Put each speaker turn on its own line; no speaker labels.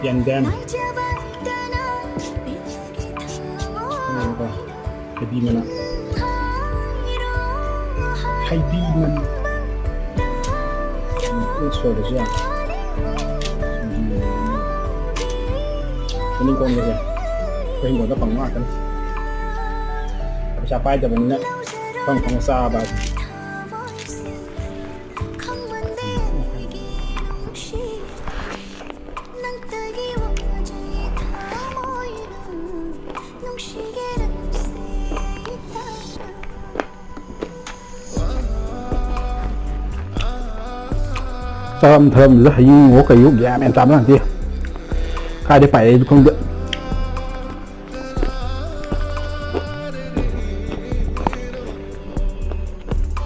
ย็นแดนนี่ก็ให้ดีมันนะให้ดีมันไม่ช่วยเลยใช่ไหมวันนี้กองเลยไปหัวก็ปังมากกันประชาป้ายจะเป็นเนี่ยต้องของซาบะtôm thơm rất là ngố cái dụng dạ em tắm làm gì khai đi phải không được